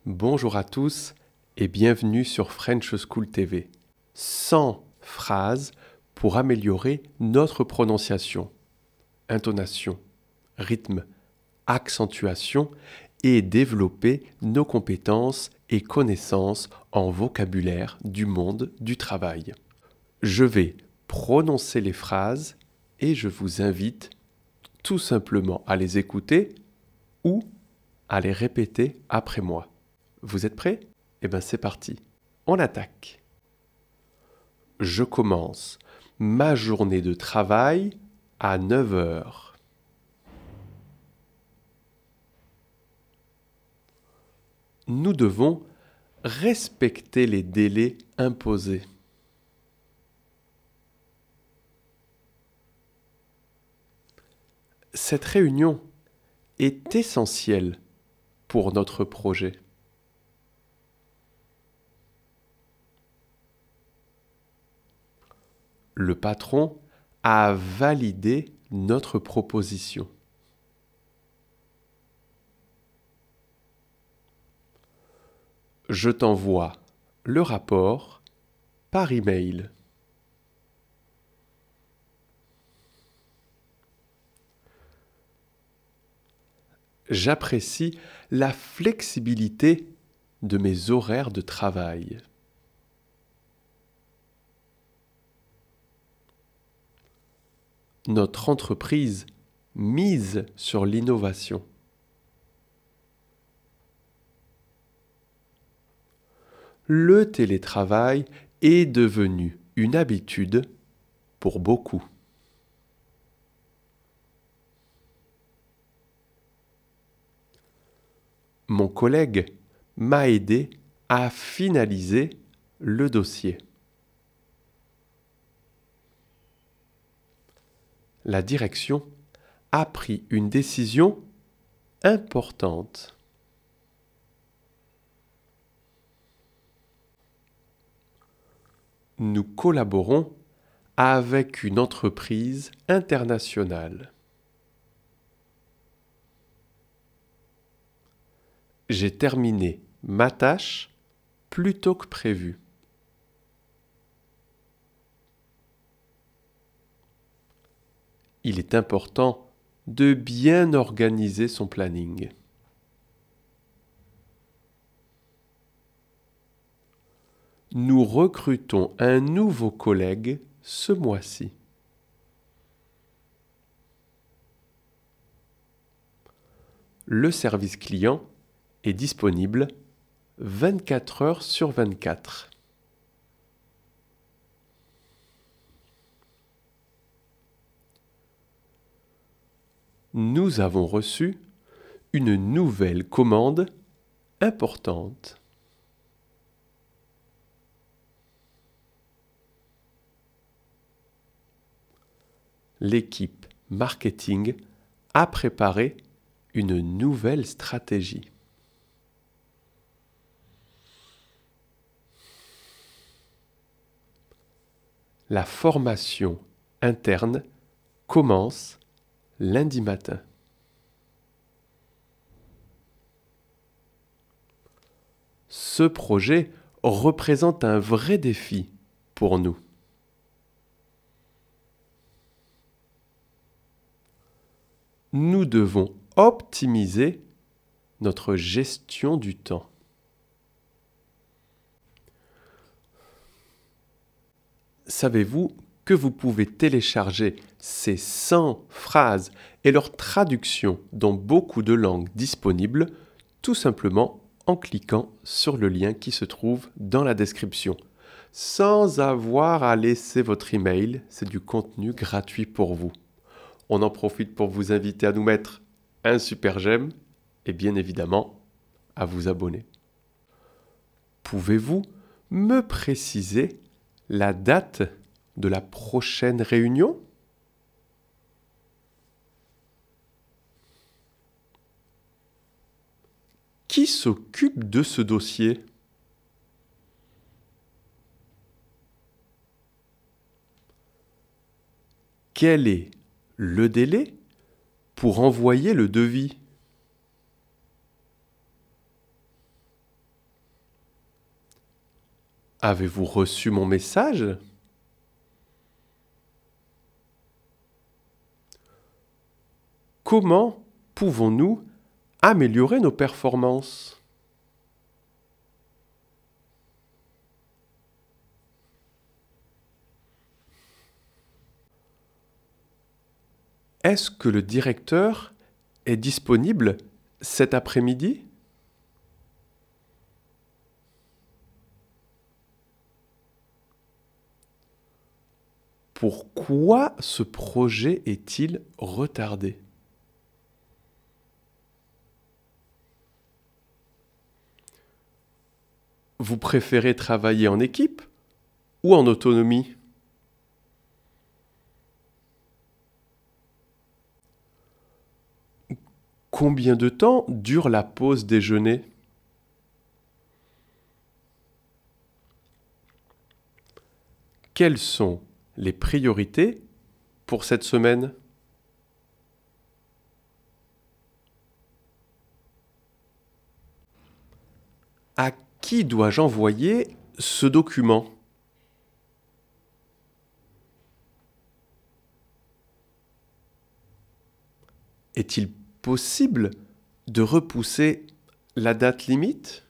Bonjour à tous et bienvenue sur French School TV. 100 phrases pour améliorer notre prononciation, intonation, rythme, accentuation et développer nos compétences et connaissances en vocabulaire du monde du travail. Je vais prononcer les phrases et je vous invite tout simplement à les écouter ou à les répéter après moi. Vous êtes prêts? Eh bien c'est parti. On attaque. Je commence ma journée de travail à 9 heures. Nous devons respecter les délais imposés. Cette réunion est essentielle pour notre projet. Le patron a validé notre proposition. Je t'envoie le rapport par email. J'apprécie la flexibilité de mes horaires de travail. Notre entreprise mise sur l'innovation. Le télétravail est devenu une habitude pour beaucoup. Mon collègue m'a aidé à finaliser le dossier. La direction a pris une décision importante. Nous collaborons avec une entreprise internationale. J'ai terminé ma tâche plus tôt que prévu. Il est important de bien organiser son planning. Nous recrutons un nouveau collègue ce mois-ci. Le service client est disponible 24 heures sur 24. Nous avons reçu une nouvelle commande importante. L'équipe marketing a préparé une nouvelle stratégie. La formation interne commence lundi matin. Ce projet représente un vrai défi pour nous. Nous devons optimiser notre gestion du temps. Savez-vous que vous pouvez télécharger ces 100 phrases et leur traduction dans beaucoup de langues disponibles tout simplement en cliquant sur le lien qui se trouve dans la description. Sans avoir à laisser votre email, c'est du contenu gratuit pour vous. On en profite pour vous inviter à nous mettre un super j'aime et bien évidemment à vous abonner. Pouvez-vous me préciser la date de la prochaine réunion? Qui s'occupe de ce dossier? Quel est le délai pour envoyer le devis? Avez-vous reçu mon message? Comment pouvons-nous améliorer nos performances? Est-ce que le directeur est disponible cet après-midi? Pourquoi ce projet est-il retardé? Vous préférez travailler en équipe ou en autonomie? Combien de temps dure la pause déjeuner? Quelles sont les priorités pour cette semaine? À qui dois-je envoyer ce document? Est-il possible de repousser la date limite?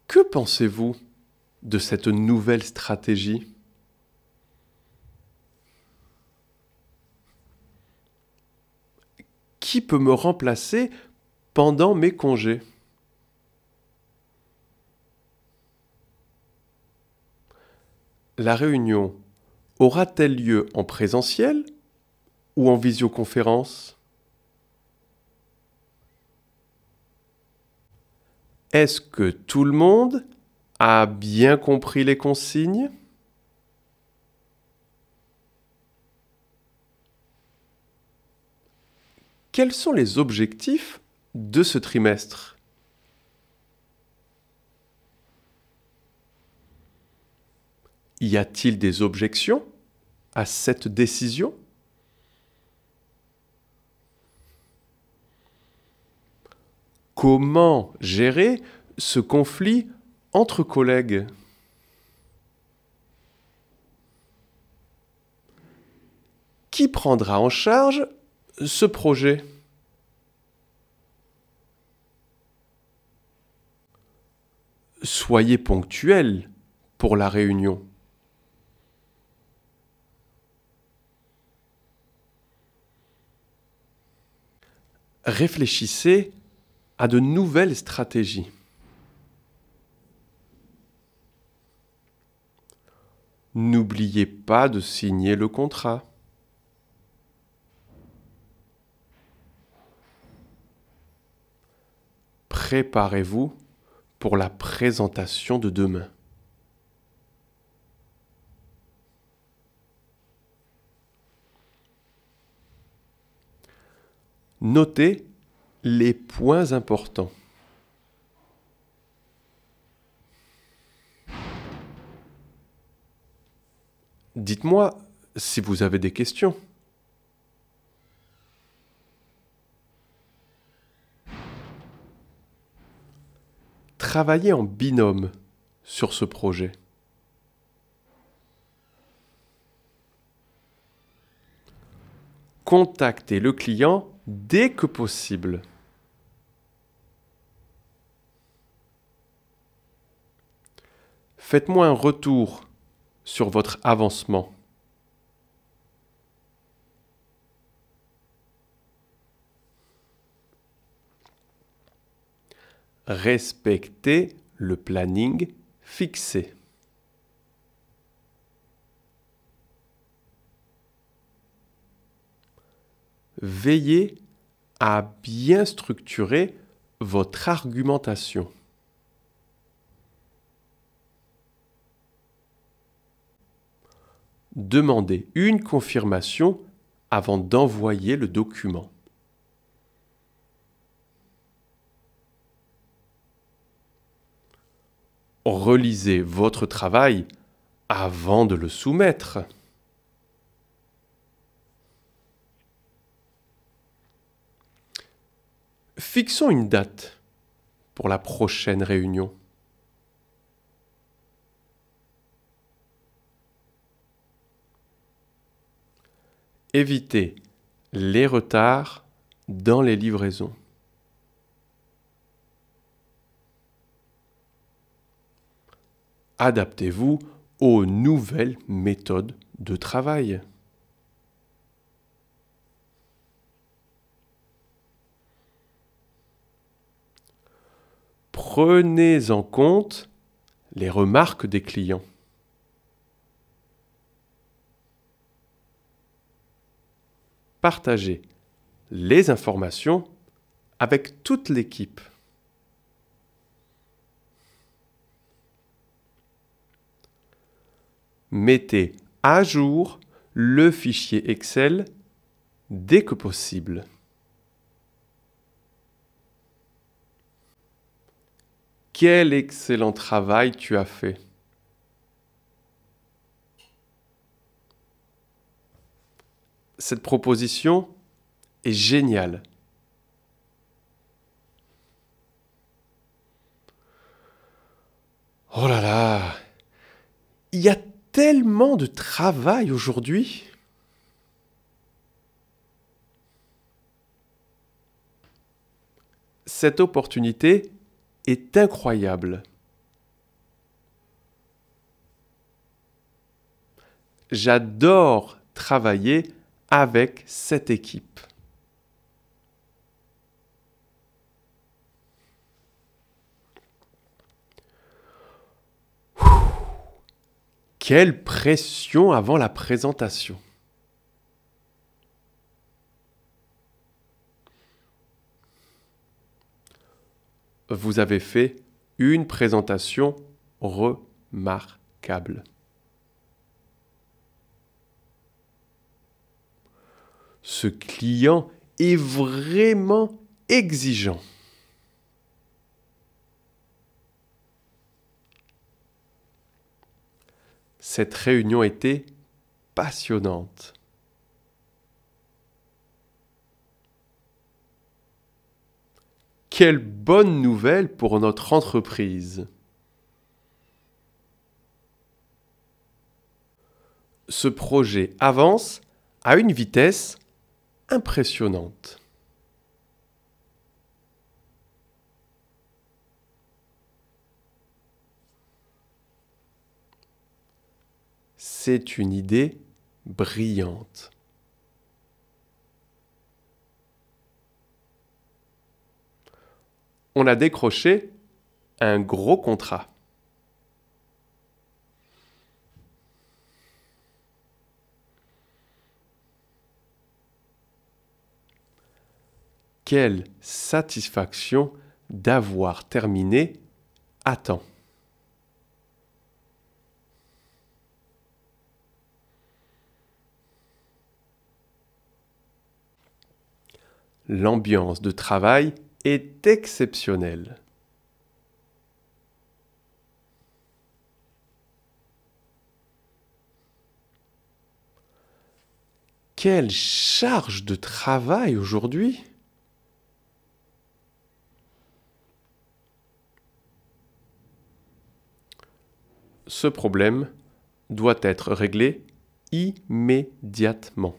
Que pensez-vous de cette nouvelle stratégie? Qui peut me remplacer pendant mes congés? La réunion aura-t-elle lieu en présentiel ou en visioconférence? Est-ce que tout le monde a bien compris les consignes? Quels sont les objectifs de ce trimestre? Y a-t-il des objections à cette décision? Comment gérer ce conflit entre collègues? Qui prendra en charge ce projet? Soyez ponctuel pour la réunion. Réfléchissez à de nouvelles stratégies. N'oubliez pas de signer le contrat. Préparez-vous pour la présentation de demain. Notez les points importants. Dites-moi si vous avez des questions. Travaillez en binôme sur ce projet. Contactez le client dès que possible. Faites-moi un retour sur votre avancement. Respectez le planning fixé. Veillez à bien structurer votre argumentation. Demandez une confirmation avant d'envoyer le document. Relisez votre travail avant de le soumettre. Fixons une date pour la prochaine réunion? Évitez les retards dans les livraisons. Adaptez-vous aux nouvelles méthodes de travail. Prenez en compte les remarques des clients. Partagez les informations avec toute l'équipe. Mettez à jour le fichier Excel dès que possible. Quel excellent travail tu as fait! Cette proposition est géniale. Oh là là! Il y a tellement de travail aujourd'hui! Cette opportunité est incroyable. J'adore travailler avec cette équipe. Quelle pression avant la présentation! Vous avez fait une présentation remarquable. Ce client est vraiment exigeant. Cette réunion était passionnante. Quelle bonne nouvelle pour notre entreprise! Ce projet avance à une vitesse impressionnante. C'est une idée brillante. On a décroché un gros contrat. Quelle satisfaction d'avoir terminé à temps. L'ambiance de travail est exceptionnelle. Quelle charge de travail aujourd'hui! Ce problème doit être réglé immédiatement.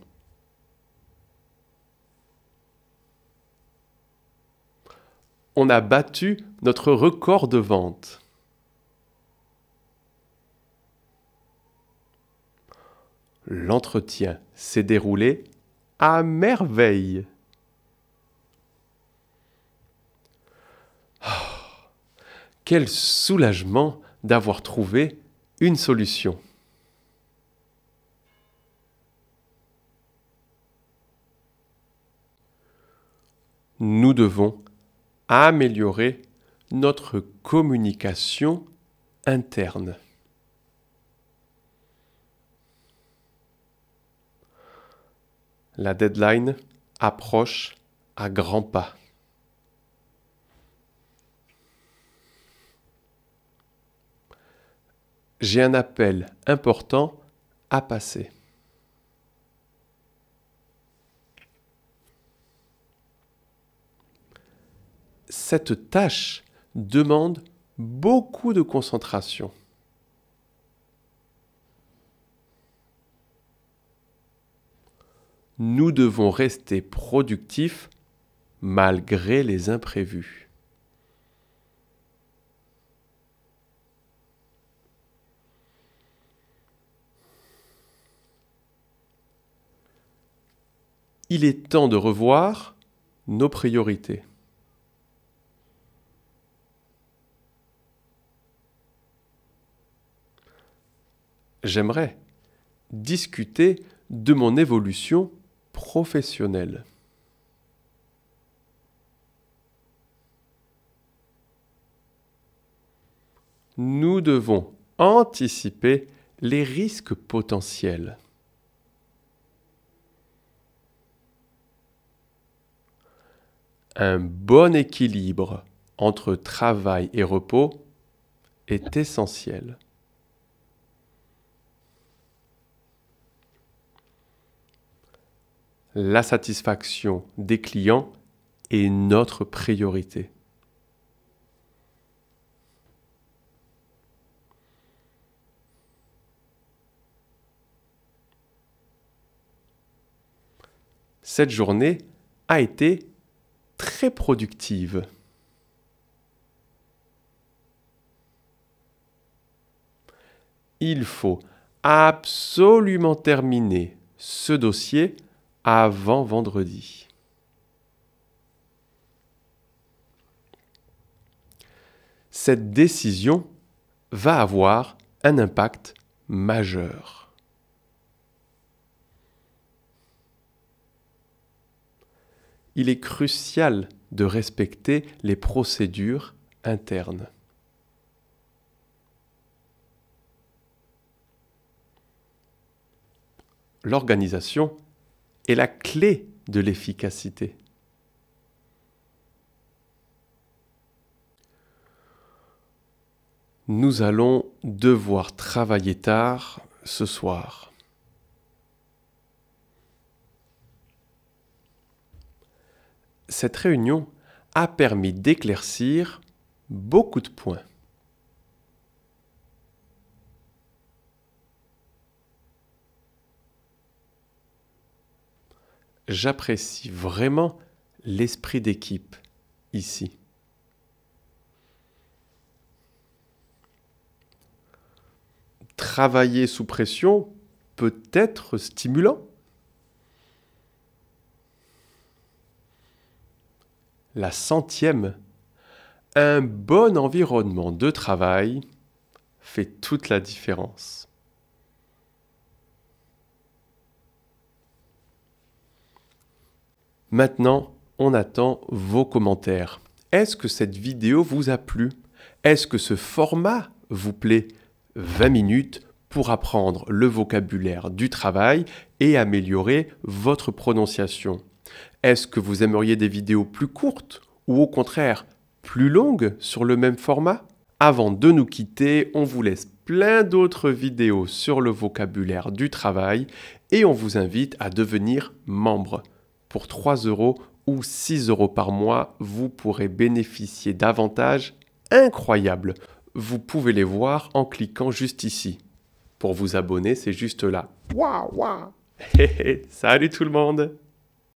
On a battu notre record de vente. L'entretien s'est déroulé à merveille. Oh, quel soulagement d'avoir trouvé une solution. Nous devons améliorer notre communication interne. La deadline approche à grands pas. J'ai un appel important à passer. Cette tâche demande beaucoup de concentration. Nous devons rester productifs malgré les imprévus. Il est temps de revoir nos priorités. J'aimerais discuter de mon évolution professionnelle. Nous devons anticiper les risques potentiels. Un bon équilibre entre travail et repos est essentiel. La satisfaction des clients est notre priorité. Cette journée a été très productive. Il faut absolument terminer ce dossier avant vendredi. Cette décision va avoir un impact majeur. Il est crucial de respecter les procédures internes. L'organisation est la clé de l'efficacité. Nous allons devoir travailler tard ce soir. Cette réunion a permis d'éclaircir beaucoup de points. J'apprécie vraiment l'esprit d'équipe ici. Travailler sous pression peut être stimulant. La 100e, un bon environnement de travail fait toute la différence. Maintenant, on attend vos commentaires. Est-ce que cette vidéo vous a plu? Est-ce que ce format vous plaît? 20 minutes pour apprendre le vocabulaire du travail et améliorer votre prononciation. Est-ce que vous aimeriez des vidéos plus courtes ou au contraire plus longues sur le même format? Avant de nous quitter, on vous laisse plein d'autres vidéos sur le vocabulaire du travail et on vous invite à devenir membre. Pour 3 € ou 6 € par mois, vous pourrez bénéficier d'avantages incroyables. Vous pouvez les voir en cliquant juste ici. Pour vous abonner, c'est juste là. Waouh, waouh! Salut tout le monde!